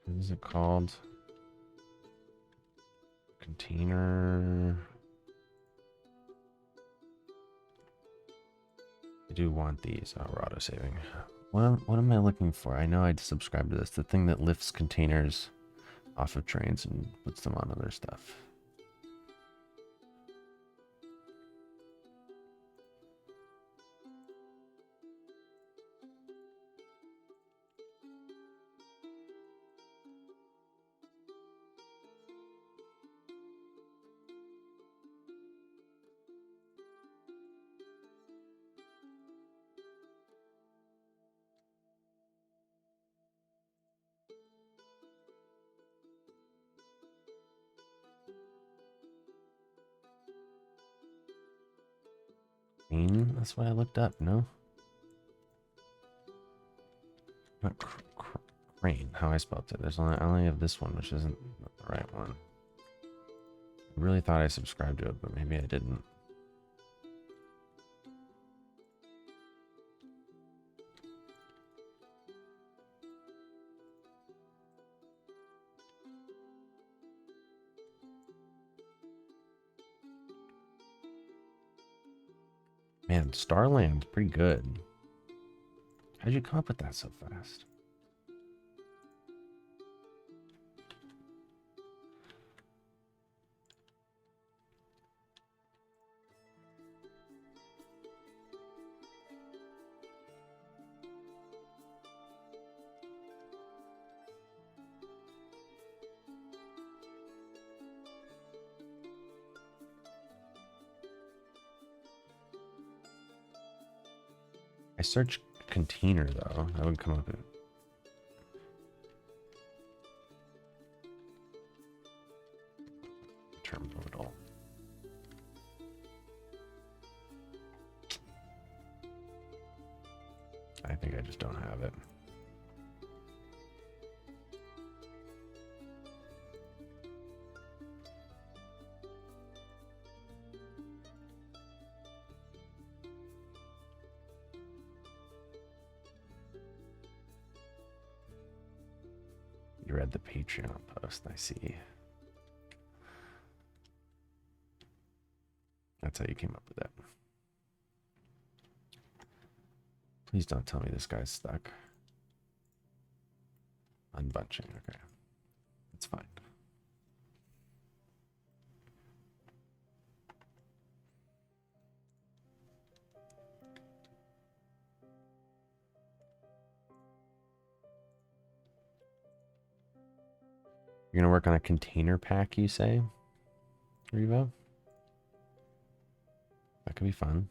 Speaker 1: What is it called? Container. I do want these. Oh, we're auto saving. What am I looking for? I know I'd subscribe to this. The thing that lifts containers off of trains and puts them on other stuff. That's what I looked up, no? Not crane, how I spelled it. There's I only have this one, which isn't the right one. I really thought I subscribed to it, but maybe I didn't. Man, STARLAND, pretty good. How'd you come up with that so fast? I searched container though. That would come up with terminal. I think I just don't have it. You read the Patreon post, I see. That's how you came up with that. Please don't tell me this guy's stuck. Unbunching, okay. That's fine. You're gonna work on a container pack, you say, Revo? That could be fun.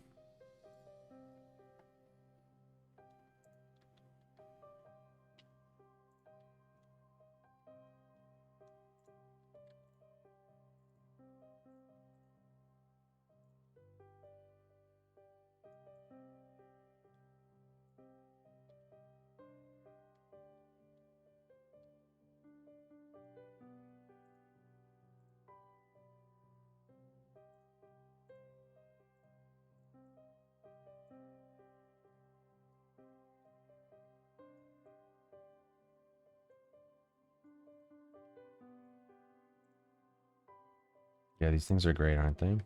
Speaker 1: Yeah, these things are great, aren't they?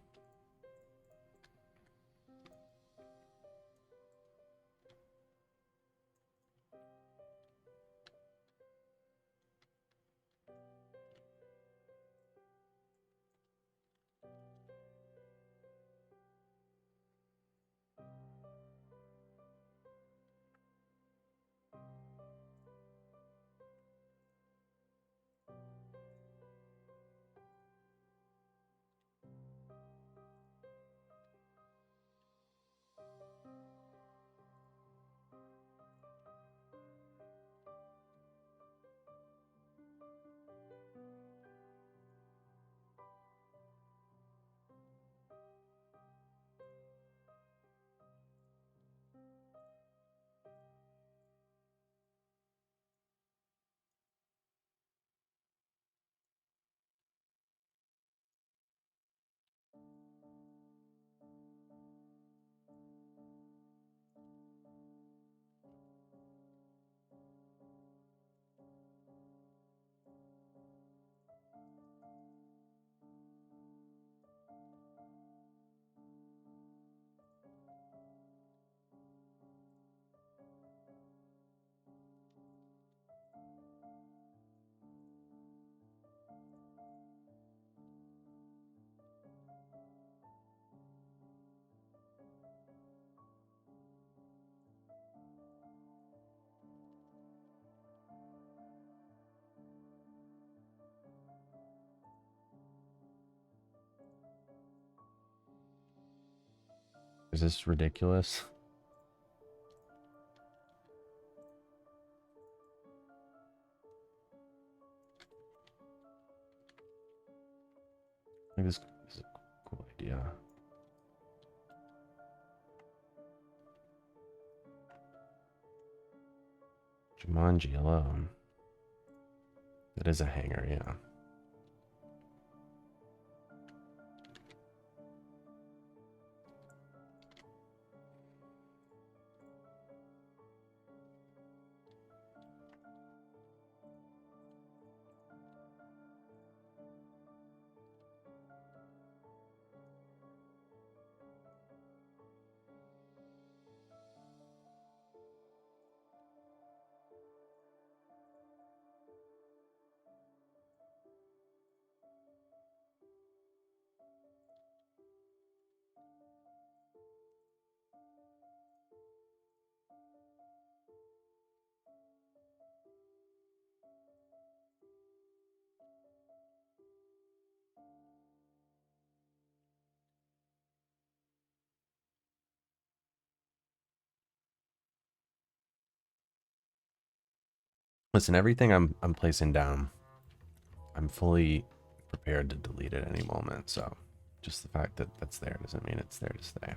Speaker 1: Is this ridiculous? I think this is a cool idea. Jumanji alone. That is a hanger, yeah. Listen, everything I'm placing down, I'm fully prepared to delete at any moment. So just the fact that that's there doesn't mean it's there to stay.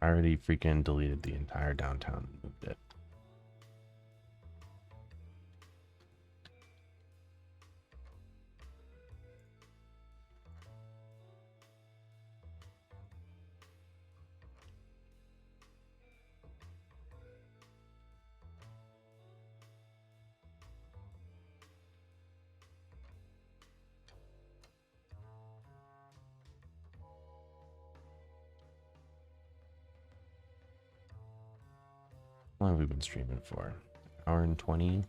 Speaker 1: I already freaking deleted the entire downtown and moved it. How long have we been streaming for? Hour and 20?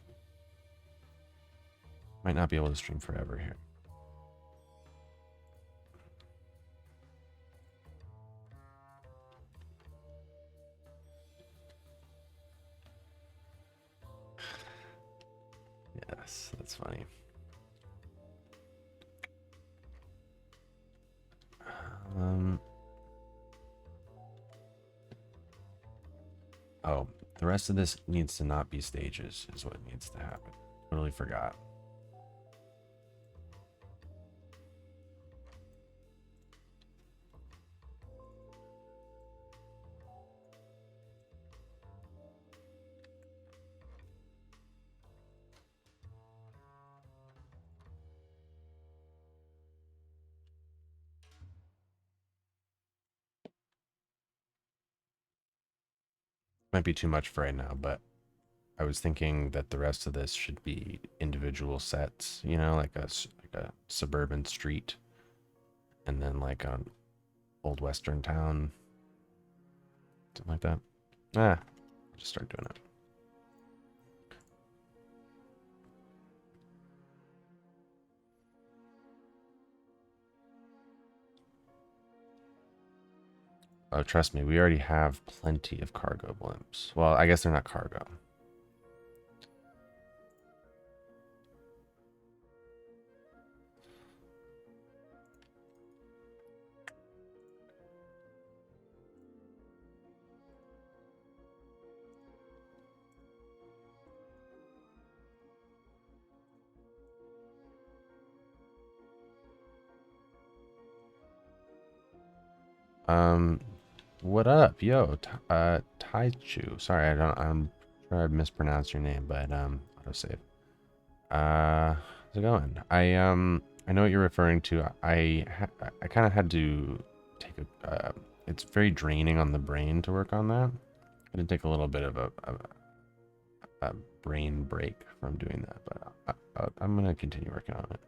Speaker 1: Might not be able to stream forever here. Yes, that's funny. Oh, the rest of this needs to not be stages is what needs to happen. Totally forgot. Might be too much for right now, but I was thinking that the rest of this should be individual sets, you know, like a suburban street, and then like an old western town, something like that. Just start doing it. Oh, trust me, we already have plenty of cargo blimps. Well, I guess they're not cargo. What up, yo? Taichu. Sorry, I'm sure I mispronounced your name, but autosave. How's it going? I know what you're referring to. I kind of had to take a. It's very draining on the brain to work on that. I had to take a little bit of a brain break from doing that, but I'm gonna continue working on it.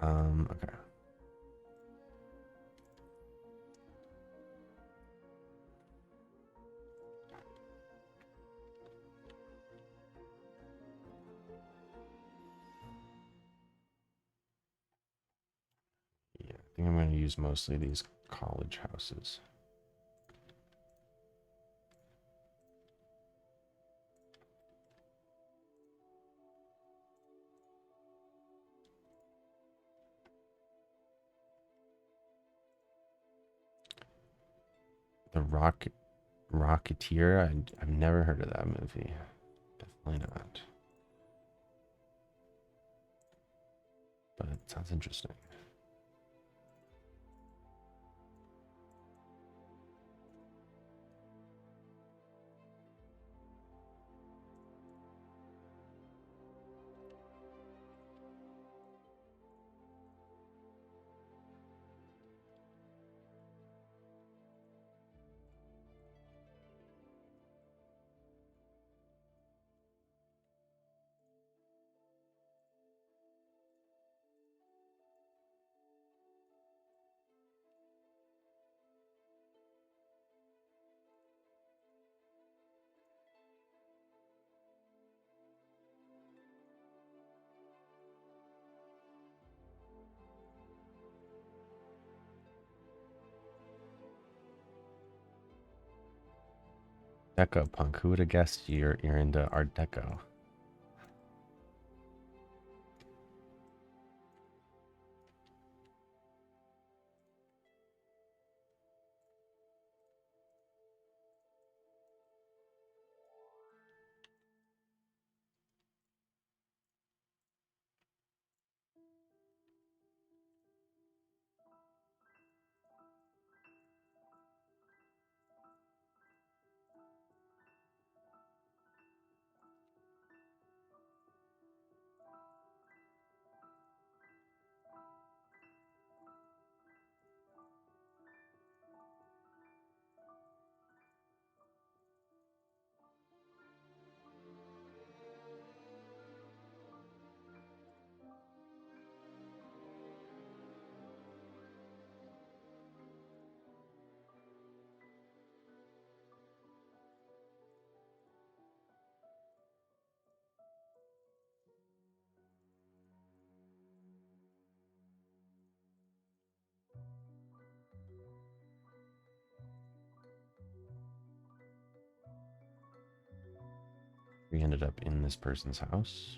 Speaker 1: Okay. Yeah, I think I'm going to use mostly these college houses. The Rocketeer? I've never heard of that movie. Definitely not. But it sounds interesting. Deco punk. Who would have guessed you're into Art Deco? We ended up in this person's house.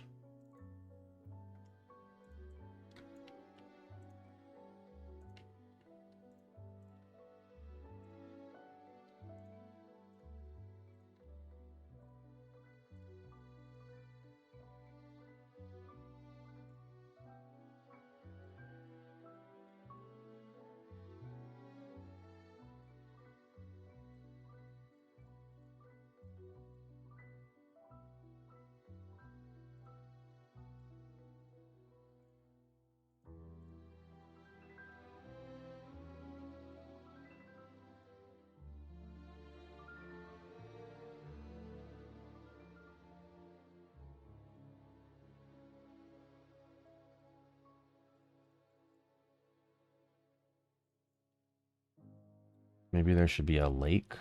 Speaker 1: Maybe there should be a lake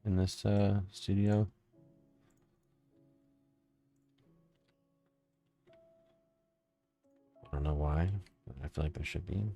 Speaker 1: in this studio. I don't know why, but I feel like there should be.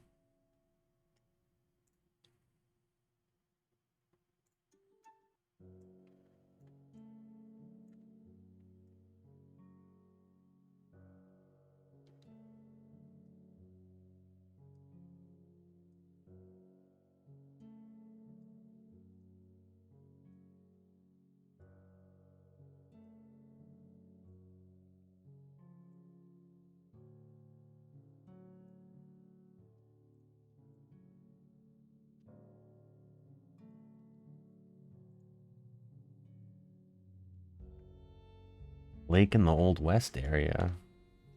Speaker 1: Lake in the Old West area.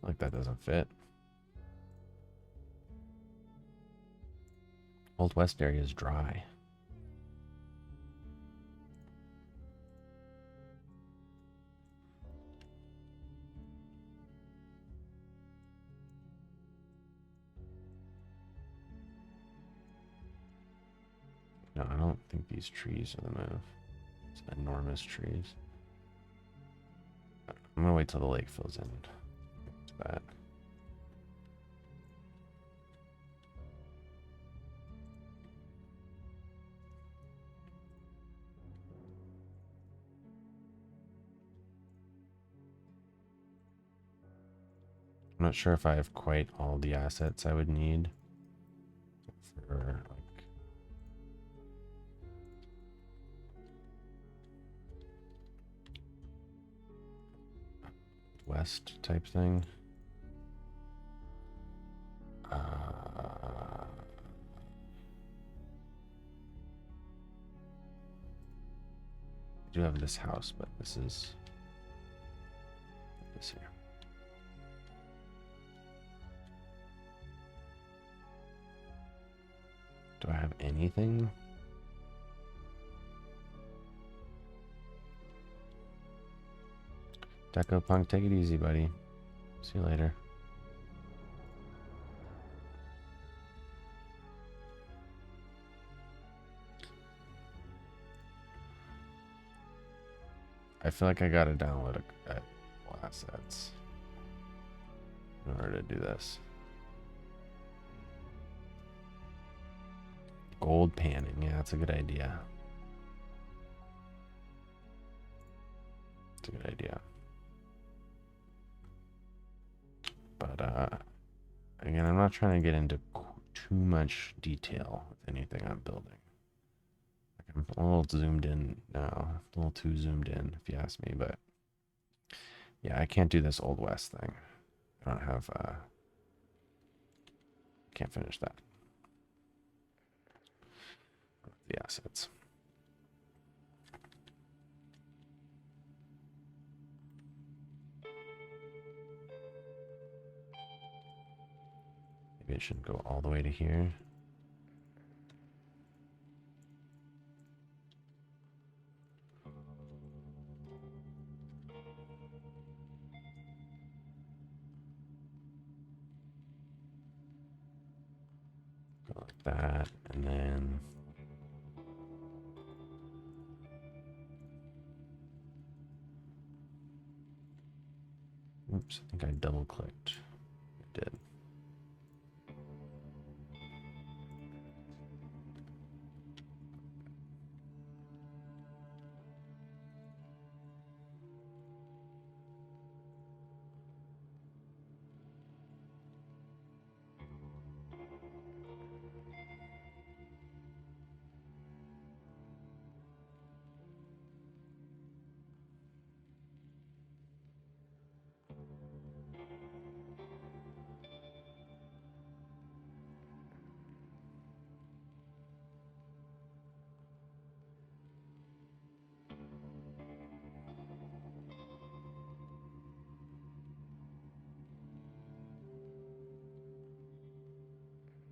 Speaker 1: Like that doesn't fit. Old West area is dry. No, I don't think these trees are the move. It's enormous trees. I'm gonna wait till the lake fills in. It's bad. I'm not sure if I have quite all the assets I would need for like west type thing. I do have this house, but this is this here. Do I have anything? Deco Punk, take it easy, buddy. See you later. I feel like I gotta download a assets in order to do this. Gold panning, yeah, that's a good idea. It's a good idea. But again, I'm not trying to get into too much detail with anything I'm building. Like, I'm a little zoomed in now, a little too zoomed in, if you ask me. But yeah, I can't do this Old West thing. I don't have. Can't finish that. The assets. Maybe it shouldn't go all the way to here. Go like that, and then oops, I think I double clicked. I did.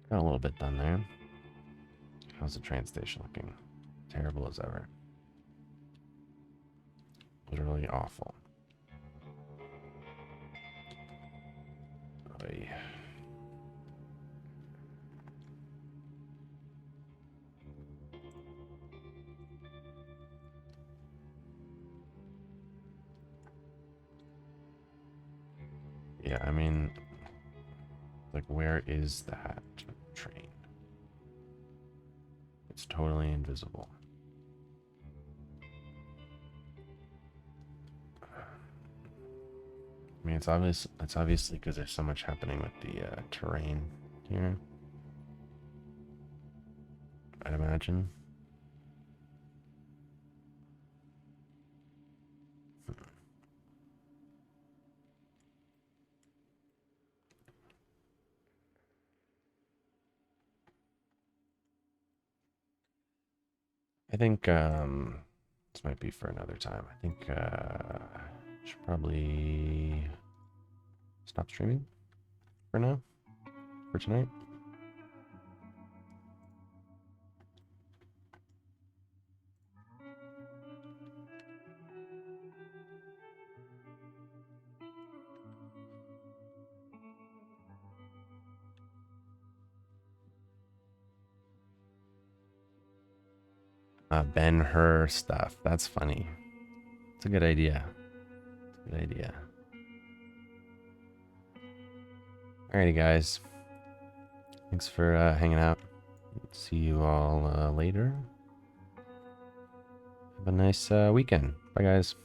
Speaker 1: Got a little bit done there. How's the train station looking? Terrible as ever. Literally awful. Oy. Yeah, I mean, like, where is that train? It's totally invisible. I mean, it's obvious. It's obviously because there's so much happening with the terrain here. I'd imagine. I think this might be for another time. I think I should probably stop streaming for now, for tonight. Ben-Hur stuff. That's funny. It's a good idea. It's a good idea. Alrighty, guys. Thanks for hanging out. See you all later. Have a nice weekend. Bye, guys.